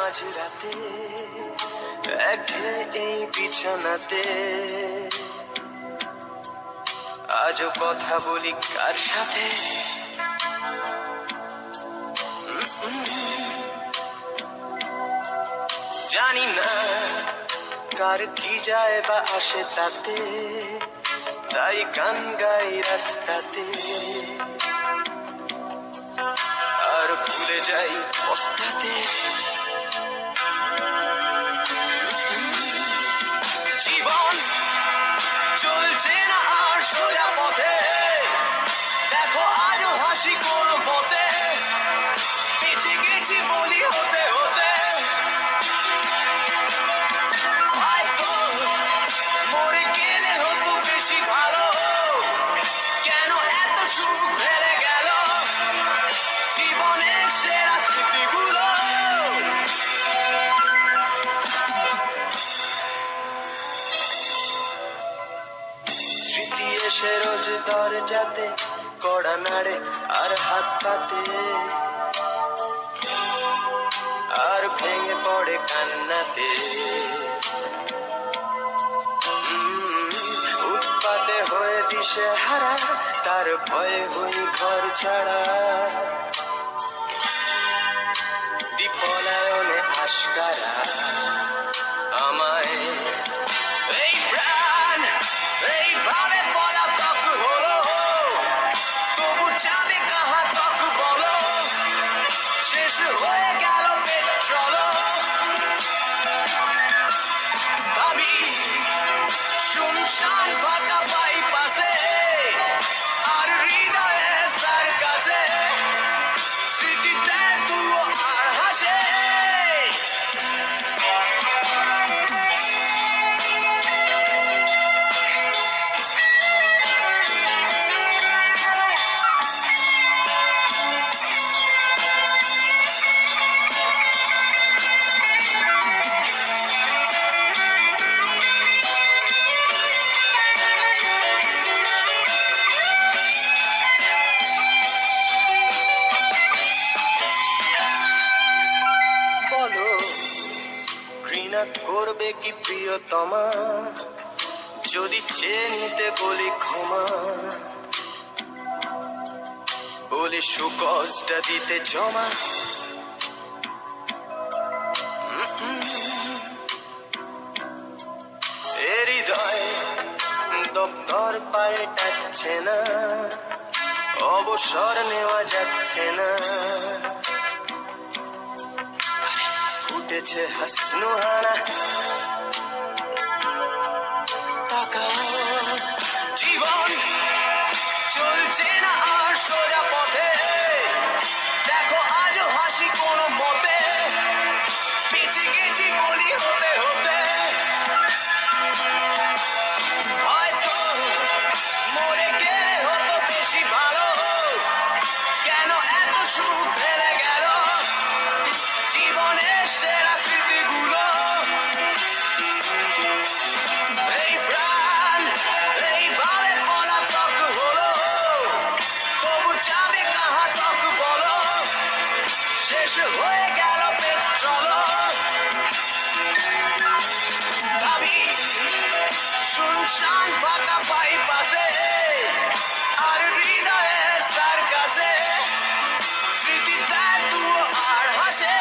মাঝরাতে একঘেয়ে এই বিছানাতে আজও কথা বলি কার সাথে? জানি না কার কি যায় বা আসে তাতে, তাই গান গাই রাস্তাতে আর ভুলে যাই পস্তাতে। জীবন চলছে না আর সোজা পথে, দেখো আজও হাসি কোনো পথে বেঁচে গেছি বলি হতে হতে। হয়তো মরে গেলে হতো বেশি ভালো, কেন এত সুখ ফেলে গেল জীবনের সেরা স্মৃতিগুলো। স্মৃতি এসে রোজ দরজাতে কড়া নাড়ে আর হাত পাতে, আর ভেঙে পড়ে কান্নাতে। উৎপাতে হয়ে দিশে হারা, তার ভয়ে হই ঘর ছাড়া। পলায়নে আশকারা আমায় এই প্রাণ এইভাবে পলাতক হলো, তবু যাবে কাহা তক বলো, শেষ হয়ে গেল পেট্রোল। ভাবি শুনশান ফাঁকা বাইপাসে আর হৃদয়ে সার্কাসে স্মৃতিতে তুও আর হাসে। বলো ঘৃণা করবে কি প্রিয়তমা যদি চেয়ে নিতে বলি ক্ষমা, বলি সুকষ্ট দিতে জমা। হৃদয় দপ্তর পাল্টাচ্ছে না, অবসর নেওয়া যাচ্ছে না। ফুটেছে হাসনু হানা, জীবন চলছে না আর সোজা পথে, দেখো আজও হাসি কোনো মতে বেঁচে গেছি বলি হতে হতে। হয়তো মরে গেলে হতো বেশি ভালো, কেন এত সুখ ফেলে গেল জীবনের সেরা স্মৃতিগুলো। এই প্রাণ এইভাবে পলাতক হলো, তবু যাবে কাহা তক বলো, শেষ হয়ে গেল পেট্রোল। ভাবি শুনশান ফাঁকা বাইপাসে আর হৃদয়ে সার্কাসে স্মৃতিতে তুও আর হাসে।